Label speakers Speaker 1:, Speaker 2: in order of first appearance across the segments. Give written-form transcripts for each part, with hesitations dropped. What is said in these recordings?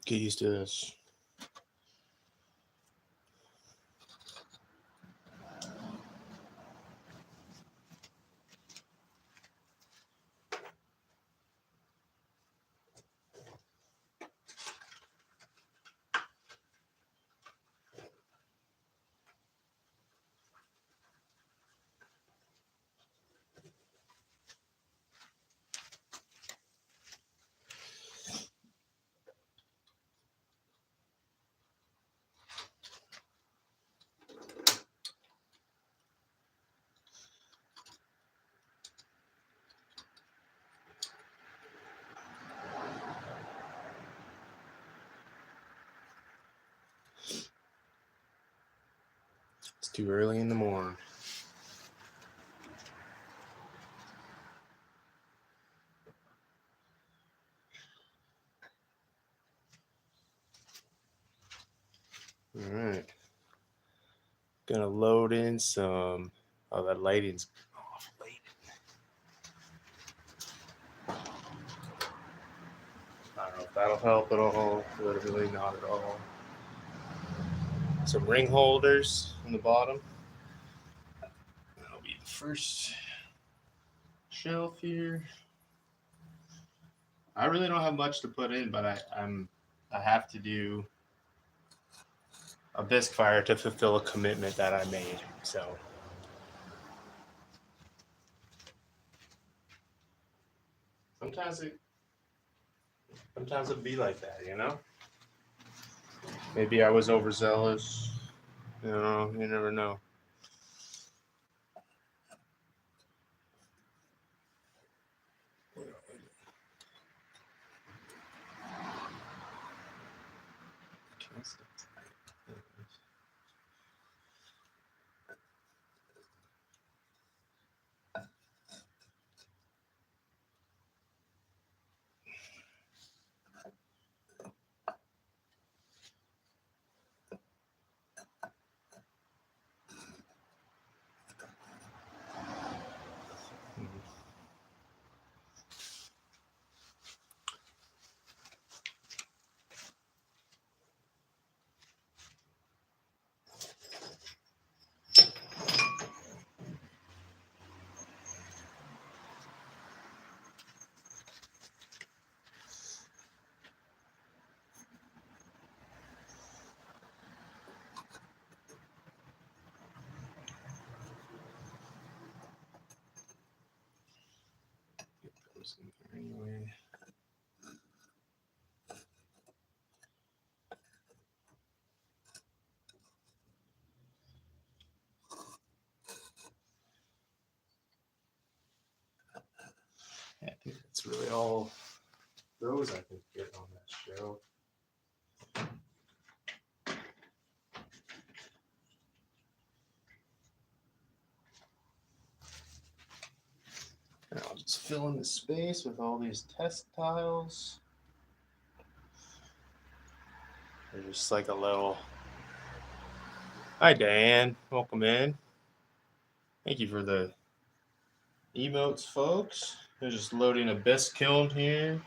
Speaker 1: Get used to this. It's too early in the morning. All right. Gonna load in some. Oh, that lighting's off late. I don't know if that'll help at all. Literally not at all. Some ring holders on the bottom. That'll be the first shelf here. I really don't have much to put in, but I have to do a bisque fire to fulfill a commitment that I made. So sometimes it sometimes it'd be like that, you know? Maybe I was overzealous. You know, you never know. Anyway. Yeah, I think that's really all those I can get on that shelf. And I'll just fill in the space with all these test tiles. They're just like a little. Hi, Dan. Welcome in. Thank you for the emotes, folks. They're just loading a Bisque Kiln here.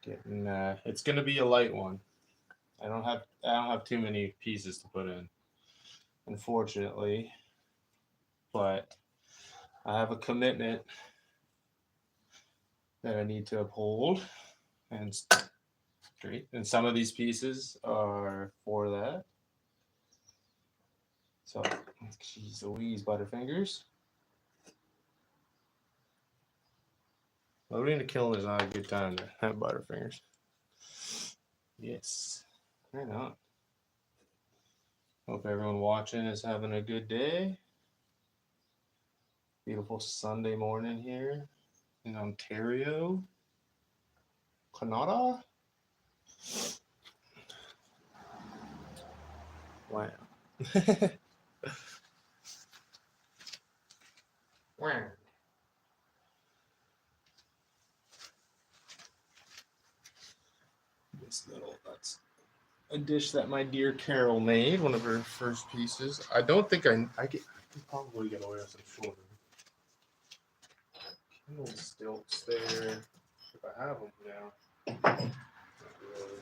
Speaker 1: Getting. It's gonna be a light one. I don't have too many pieces to put in, unfortunately. But I have a commitment that I need to uphold, and great. And some of these pieces are for that. So, geez Louise, Butterfingers. Loading the kiln is not a good time to have Butterfingers. Yes, right on. Hope everyone watching is having a good day. Beautiful Sunday morning here in Ontario, Canada. Wow. Wow. That's a dish that my dear Carol made, one of her first pieces. I don't think I can probably get away with some shorter. Little stilts there, if I have them now. Not really.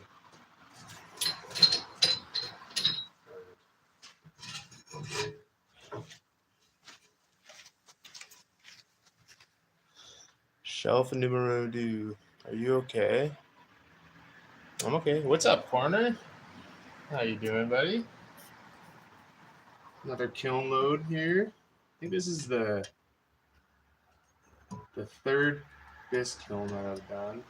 Speaker 1: Shelf numero two. Are you okay? I'm okay. What's up, partner? How you doing, buddy? Another kiln load here. I think this is the third Bisque Kiln that I've done.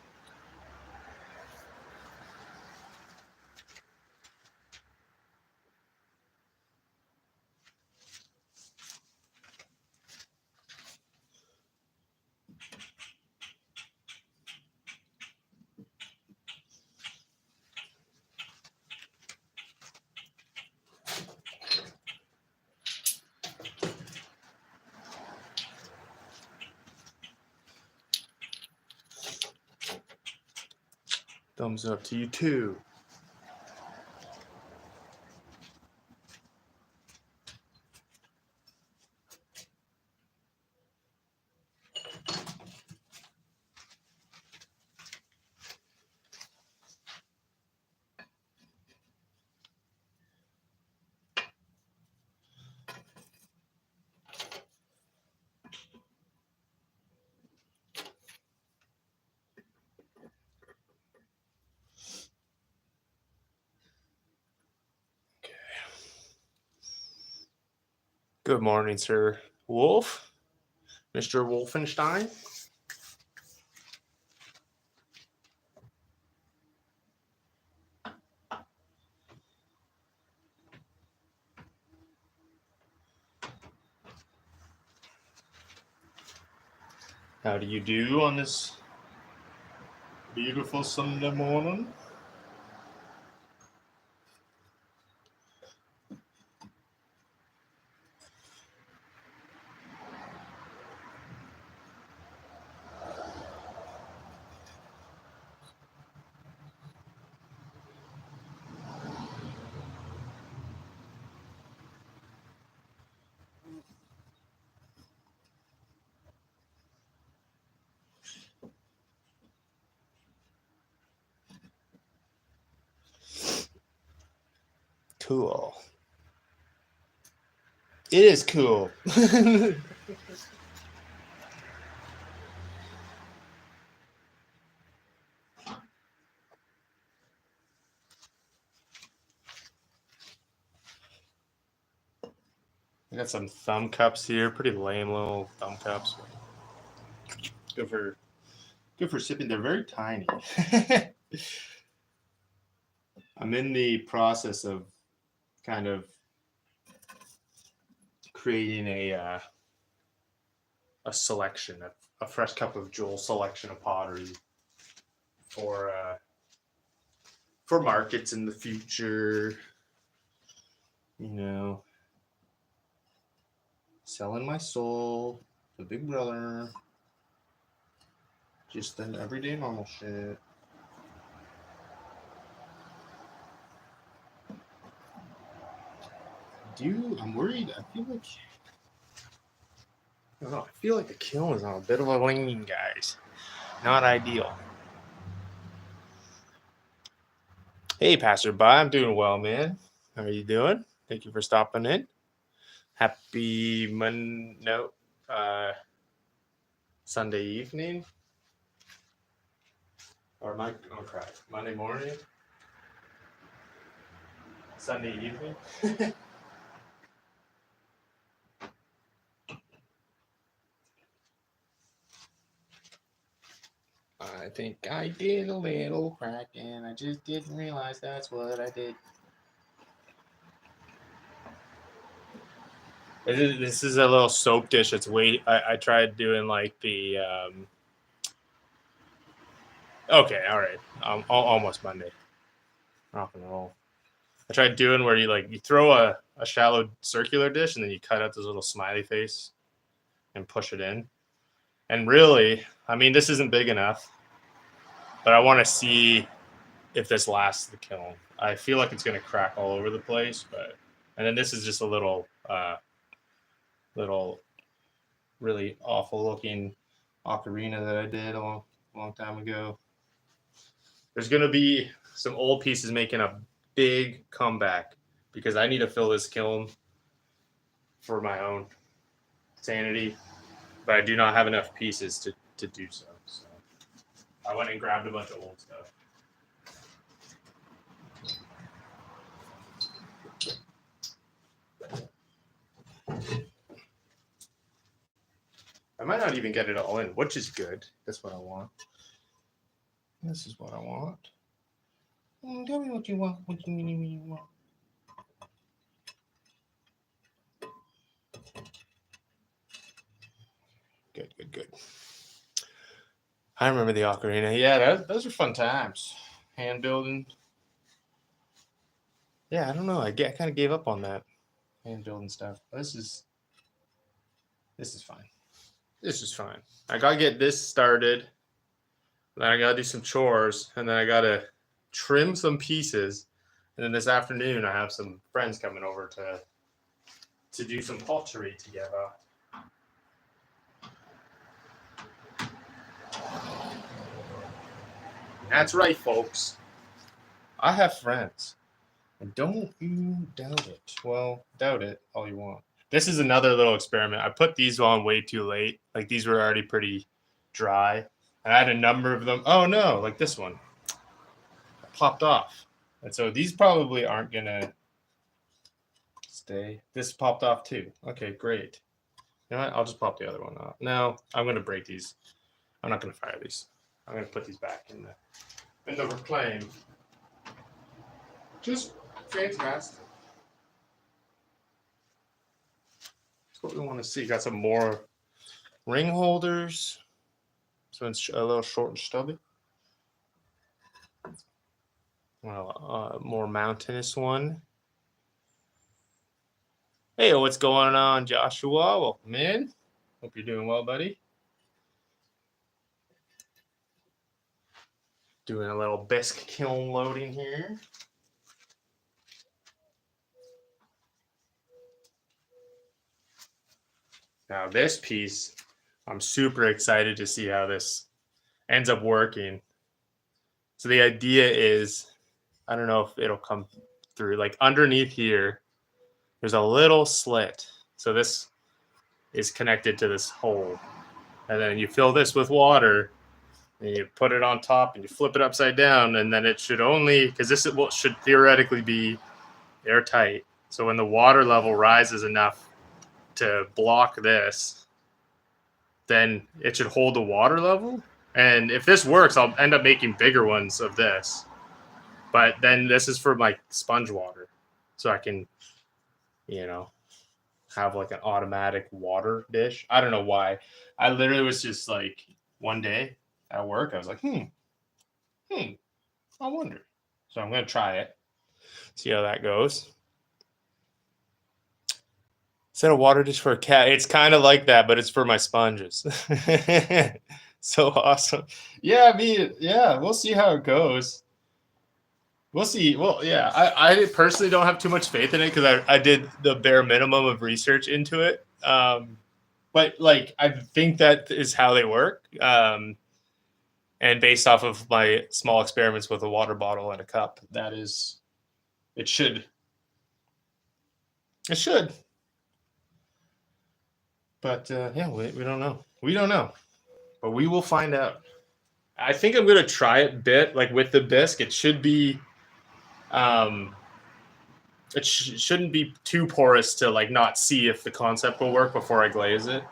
Speaker 1: Thumbs up to you too. Good morning, Sir Wolf. Mr. Wolfenstein. How do you do on this beautiful Sunday morning? Cool. It is cool. I got some thumb cups here, pretty lame little thumb cups. Good for sipping. They're very tiny. I'm in the process of kind of creating a selection, a fresh cup of Joel selection of pottery for markets in the future. You know, selling my soul, the big brother, just an everyday normal shit. I'm worried. I don't know. I feel like the kiln is on a bit of a lean, guys. Not ideal. Hey, passerby. I'm doing well, man. How are you doing? Thank you for stopping in. Happy Sunday evening. Or Monday morning. Sunday evening. I think I did a little crack and I just didn't realize that's what I did. This is a little soap dish. It's I tried doing like the okay, all right. Almost Monday. Rock and roll. I tried doing where you throw a shallow circular dish and then you cut out this little smiley face and push it in. And really, I mean, this isn't big enough, but I want to see if this lasts the kiln. I feel like it's going to crack all over the place, and then this is just a little really awful looking ocarina that I did a long time ago. There's gonna be some old pieces making a big comeback because I need to fill this kiln for my own sanity, but I do not have enough pieces to do so. So I went and grabbed a bunch of old stuff. I might not even get it all in, which is good. That's what I want. This is what I want. Tell me what you want. What you want. Good. I remember the ocarina. Yeah, those are fun times. Hand building. Yeah, I don't know. I kind of gave up on that hand building stuff. This is fine. This is fine. I gotta get this started. Then I gotta do some chores, and then I gotta trim some pieces. And then this afternoon, I have some friends coming over to do some pottery together. That's right, folks. I have friends. And don't you doubt it. Well, doubt it all you want. This is another little experiment. I put these on way too late. Like, these were already pretty dry. I had a number of them. Oh, no, like this one. It popped off. And so these probably aren't going to stay. This popped off too. Okay, great. You know what? I'll just pop the other one off. No, I'm going to break these. I'm not going to fire these. I'm going to put these back in the reclaim. Just fantastic. That's what we want to see. Got some more ring holders. This one's a little short and stubby. Well, more mountainous one. Hey, what's going on, Joshua? Welcome in. Hope you're doing well, buddy. Doing a little bisque kiln loading here. Now this piece, I'm super excited to see how this ends up working. So the idea is, I don't know if it'll come through, like underneath here, there's a little slit. So this is connected to this hole. And then you fill this with water and you put it on top and you flip it upside down. And then it should only, because this should theoretically be airtight. So when the water level rises enough to block this, then it should hold the water level. And if this works, I'll end up making bigger ones of this. But then this is for my sponge water. So I can, have like an automatic water dish. I don't know why. I literally was just like, one day at work, I was like, I wonder. So I'm going to try it. See how that goes. Is that a water dish for a cat? It's kind of like that, but it's for my sponges. So awesome. Yeah, we'll see how it goes. We'll see. Well, yeah, I personally don't have too much faith in it because I did the bare minimum of research into it. But like, I think that is how they work. And based off of my small experiments with a water bottle and a cup, it should. But yeah, we don't know. We don't know. But we will find out. I think I'm going to try it bit, like with the bisque. It should be, it shouldn't be too porous to like not see if the concept will work before I glaze it.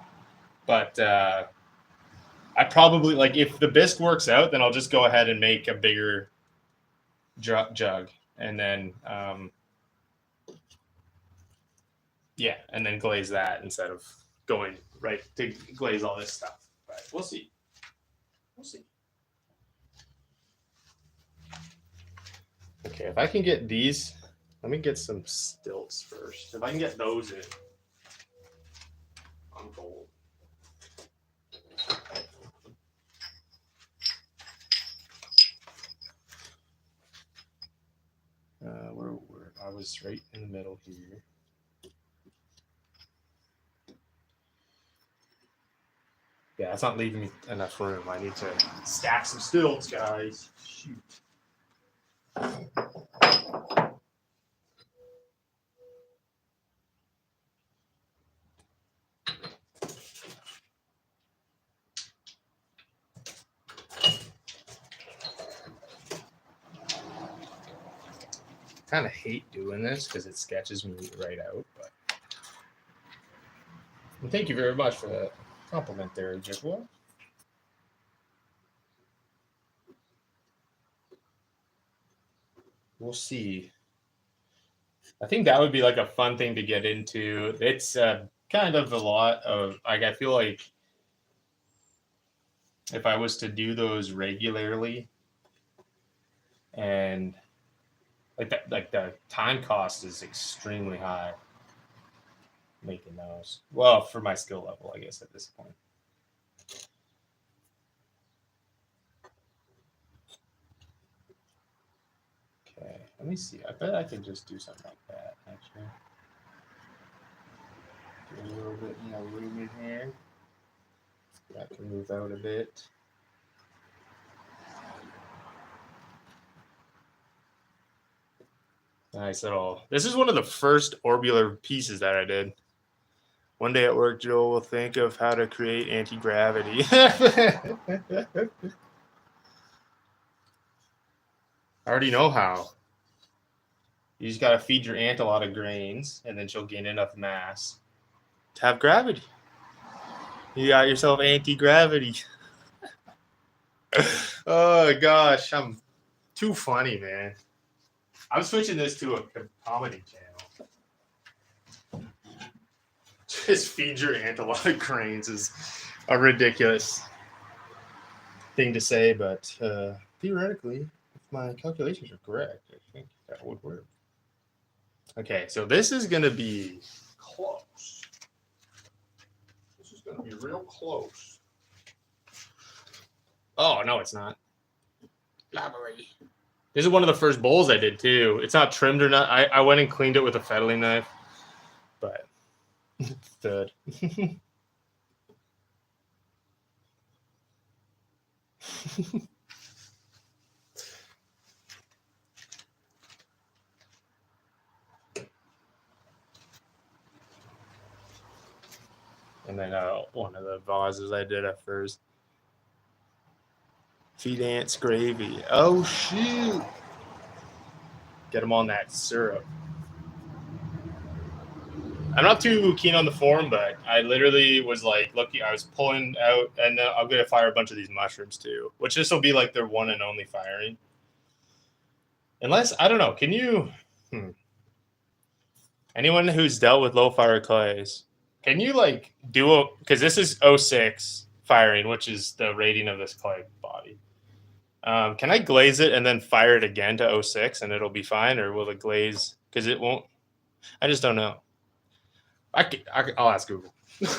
Speaker 1: But I probably, like, if the bisque works out, then I'll just go ahead and make a bigger jug. And then, and then glaze that instead of going right to glaze all this stuff. But we'll see. Okay, if I can get these, let me get some stilts first. If I can get those in, I'm gold. Where I was right in the middle here. Yeah, it's not leaving me enough room. I need to stack some stilts, guys. Shoot. Kind of hate doing this because it sketches me right out, but well, thank you very much for that compliment there, Jigwa. We'll see. I think that would be like a fun thing to get into. It's kind of a lot of like, I feel like if I was to do those regularly and like the time cost is extremely high making those. Well, for my skill level, I guess at this point. Okay, let me see. I bet I can just do something like that actually. Get a little bit more room in here. That can move out a bit. Nice little. This is one of the first orbular pieces that I did. One day at work, Joel will think of how to create anti-gravity. I already know how. You just got to feed your ant a lot of grains, and then she'll gain enough mass to have gravity. You got yourself anti-gravity. Oh, gosh. I'm too funny, man. I'm switching this to a comedy channel. Just feed your ant a lot of grains is a ridiculous thing to say, but theoretically, if my calculations are correct, I think that would work. Okay, so this is going to be close. This is going to be real close. Oh, no, it's not. Blubbery. This is one of the first bowls I did, too. It's not trimmed or not. I went and cleaned it with a fettling knife, but third. And then one of the vases I did at first. Feed ants gravy. Oh, shoot. Get them on that syrup. I'm not too keen on the form, but I literally was like, looking, I was pulling out, and I'm going to fire a bunch of these mushrooms too, which this will be like their one and only firing. Unless, I don't know, can you, anyone who's dealt with low fire clays, can you like do a, because this is 06 firing, which is the rating of this clay body. Can I glaze it and then fire it again to 06 and it'll be fine, or will it glaze? Because it won't. I just don't know. I'll ask Google. But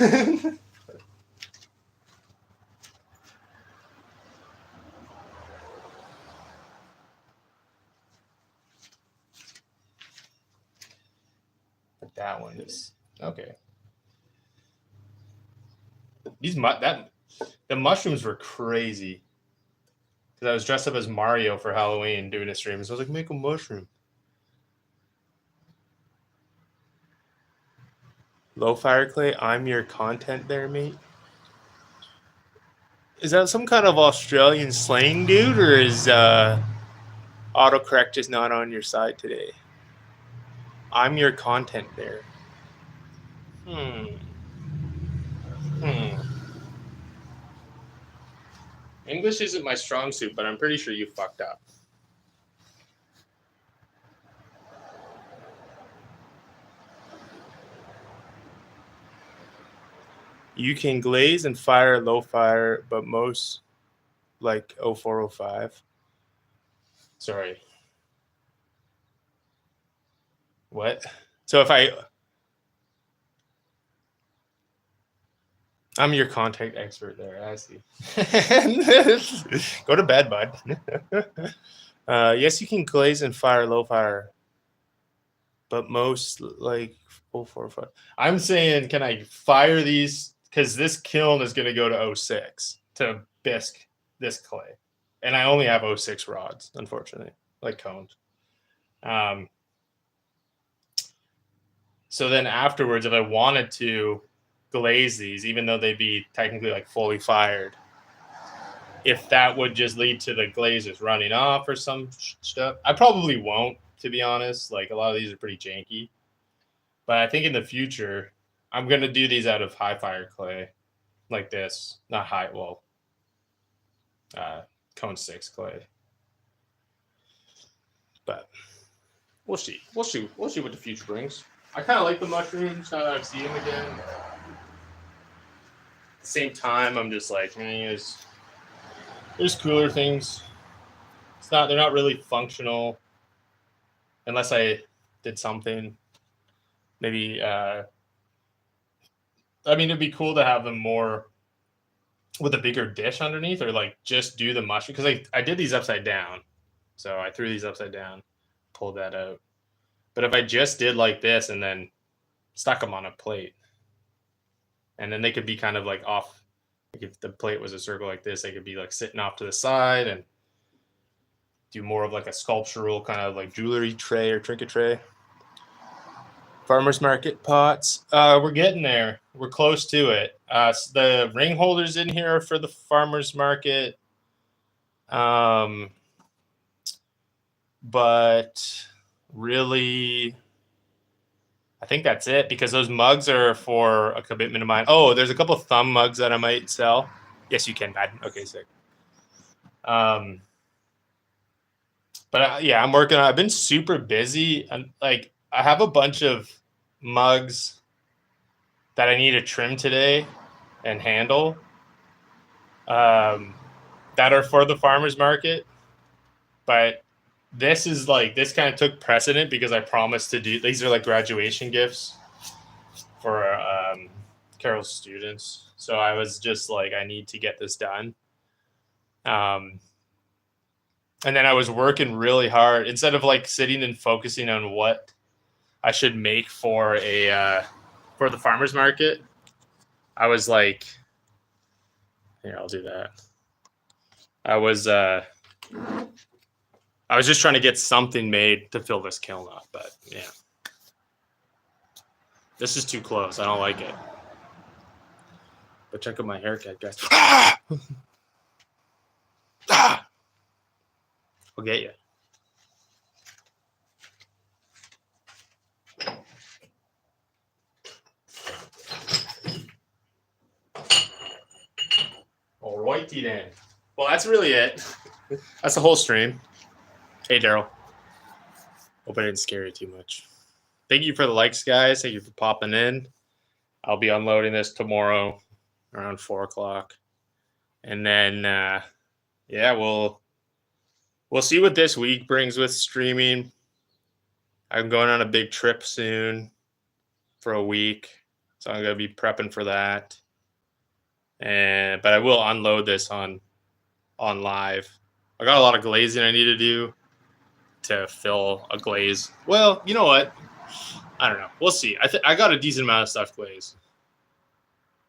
Speaker 1: that one is okay. The mushrooms were crazy. Because I was dressed up as Mario for Halloween doing a stream. So I was like, make a mushroom. Low fire clay, I'm your content there, mate. Is that some kind of Australian slang, dude, or is autocorrect just not on your side today? I'm your content there. English isn't my strong suit, but I'm pretty sure you fucked up. You can glaze and fire low fire, but most like 0405. Sorry. What? So if I'm your contact expert there. I see. Go to bed, bud. Yes, you can glaze and fire low fire, but most like 0405. I'm saying, can I fire these because this kiln is going to go to 06 to bisque this clay, and I only have 06 rods, unfortunately, like cones. So then afterwards, if I wanted to glaze these, even though they'd be technically like fully fired, if that would just lead to the glazes running off or some stuff, I probably won't, to be honest. Like a lot of these are pretty janky, but I think in the future, I'm going to do these out of high fire clay like this, not high, well, cone 6 clay. But we'll see. We'll see what the future brings. I kind of like the mushrooms now that I see them again. At the same time, I'm just like, there's cooler things. They're not really functional unless I did something. Maybe, I mean, it'd be cool to have them more with a bigger dish underneath, or like just do the mushroom, because I did these upside down. So I threw these upside down, pulled that out. But if I just did like this and then stuck them on a plate, and then they could be kind of like off, like if the plate was a circle like this, they could be like sitting off to the side and do more of like a sculptural kind of like jewelry tray or trinket tray. Farmers market pots. We're getting there. We're close to it. So the ring holders in here are for the farmers market. But really, I think that's it, because those mugs are for a commitment of mine. Oh, there's a couple of thumb mugs that I might sell. Yes, you can, Dad. Okay, sick. But yeah, I'm working on. I've been super busy, and like I have a bunch of mugs that I need to trim today and handle, that are for the farmers market. But this kind of took precedent because I promised to do. These are like graduation gifts for Carol's students, so I was just like, I need to get this done. And then I was working really hard instead of like sitting and focusing on what I should make for for the farmers market. I was like, here, I'll do that. I was just trying to get something made to fill this kiln up, but yeah, this is too close. I don't like it. But check out my haircut, guys. I'll get you. All righty then. Well, that's really it. That's the whole stream. Hey, Daryl. Hope I didn't scare you too much. Thank you for the likes, guys. Thank you for popping in. I'll be unloading this tomorrow around 4 o'clock. And then, yeah, we'll see what this week brings with streaming. I'm going on a big trip soon for a week, so I'm going to be prepping for that. But I will unload this on live. I got a lot of glazing I need to do to fill a glaze. Well, you know what? I don't know. We'll see. I got a decent amount of stuff glazed.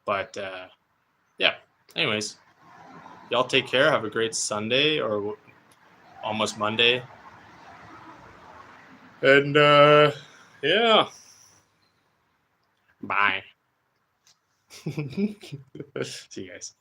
Speaker 1: But, yeah. Anyways, y'all take care. Have a great Sunday or almost Monday. And, yeah. Bye. See you guys.